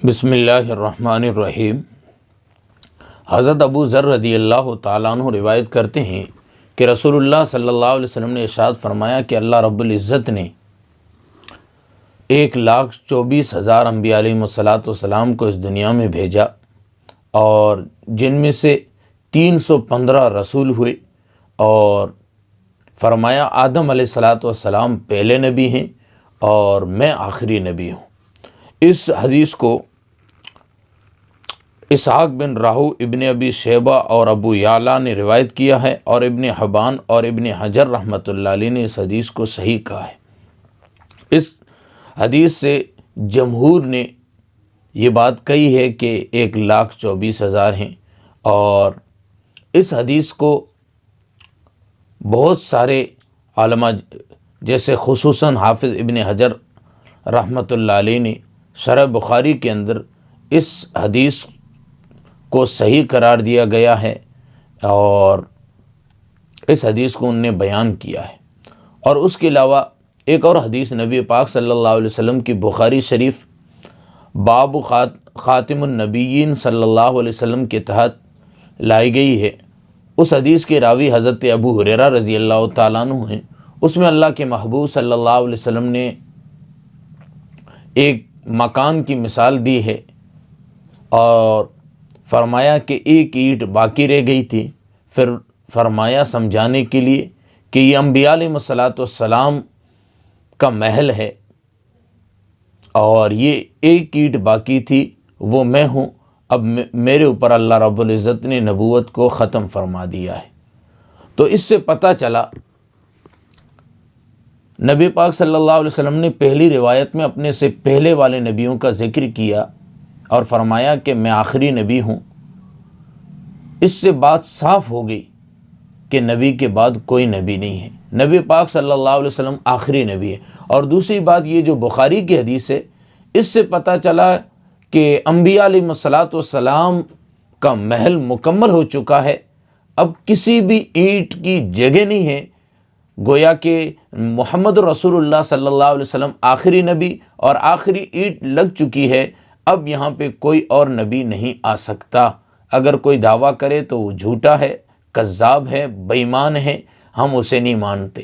بسم اللہ الرحمن الرحیم۔ حضرت ابو ذر رضی اللہ تعالیٰ عنہ روایت کرتے ہیں کہ رسول اللہ صلی اللہ علیہ وسلم نے ارشاد فرمایا کہ اللہ رب العزت نے 1,24,000 انبیاء علیہ السلام کو اس دنیا میں بھیجا، اور جن میں سے 315 رسول ہوئے، اور فرمایا آدم علیہ السلام پہلے نبی ہیں اور میں آخری نبی ہوں۔ اس حدیث کو اسحاق بن راہو، ابن ابی شیبہ اور ابو یعلا نے روایت کیا ہے، اور ابن حبان اور ابن حجر رحمۃ اللہ علیہ نے اس حدیث کو صحیح کہا ہے۔ اس حدیث سے جمہور نے یہ بات کہی ہے کہ 1,24,000 ہیں، اور اس حدیث کو بہت سارے علماء جیسے خصوصاً حافظ ابن حجر رحمۃ اللہ علیہ نے شرح بخاری کے اندر اس حدیث کو صحیح قرار دیا گیا ہے، اور اس حدیث کو ان نے بیان کیا ہے۔ اور اس کے علاوہ ایک اور حدیث نبی پاک صلی اللہ علیہ وسلم کی بخاری شریف باب خاتم النبیین صلی اللہ علیہ وسلم کے تحت لائی گئی ہے۔ اس حدیث کے راوی حضرت ابو ہریرہ رضی اللہ تعالیٰ عنہ ہیں۔ اس میں اللہ کے محبوب صلی اللہ علیہ وسلم نے ایک مکان کی مثال دی ہے، اور فرمایا کہ ایک اینٹ باقی رہ گئی تھی، پھر فرمایا سمجھانے کے لیے کہ یہ انبیاء علیہ السلام کا محل ہے، اور یہ ایک اینٹ باقی تھی، وہ میں ہوں۔ اب میرے اوپر اللہ رب العزت نے نبوت کو ختم فرما دیا ہے۔ تو اس سے پتہ چلا نبی پاک صلی اللہ علیہ وسلم نے پہلی روایت میں اپنے سے پہلے والے نبیوں کا ذکر کیا اور فرمایا کہ میں آخری نبی ہوں۔ اس سے بات صاف ہو گئی کہ نبی کے بعد کوئی نبی نہیں ہے، نبی پاک صلی اللہ علیہ وسلم آخری نبی ہے۔ اور دوسری بات یہ جو بخاری کی حدیث ہے، اس سے پتہ چلا کہ انبیاء علیہ السلام کا محل مکمل ہو چکا ہے، اب کسی بھی اینٹ کی جگہ نہیں ہے۔ گویا کہ محمد رسول اللہ صلی اللہ علیہ وسلم آخری نبی اور آخری اینٹ لگ چکی ہے، اب یہاں پہ کوئی اور نبی نہیں آ سکتا۔ اگر کوئی دعویٰ کرے تو وہ جھوٹا ہے، کذاب ہے، بے ایمان ہے، ہم اسے نہیں مانتے۔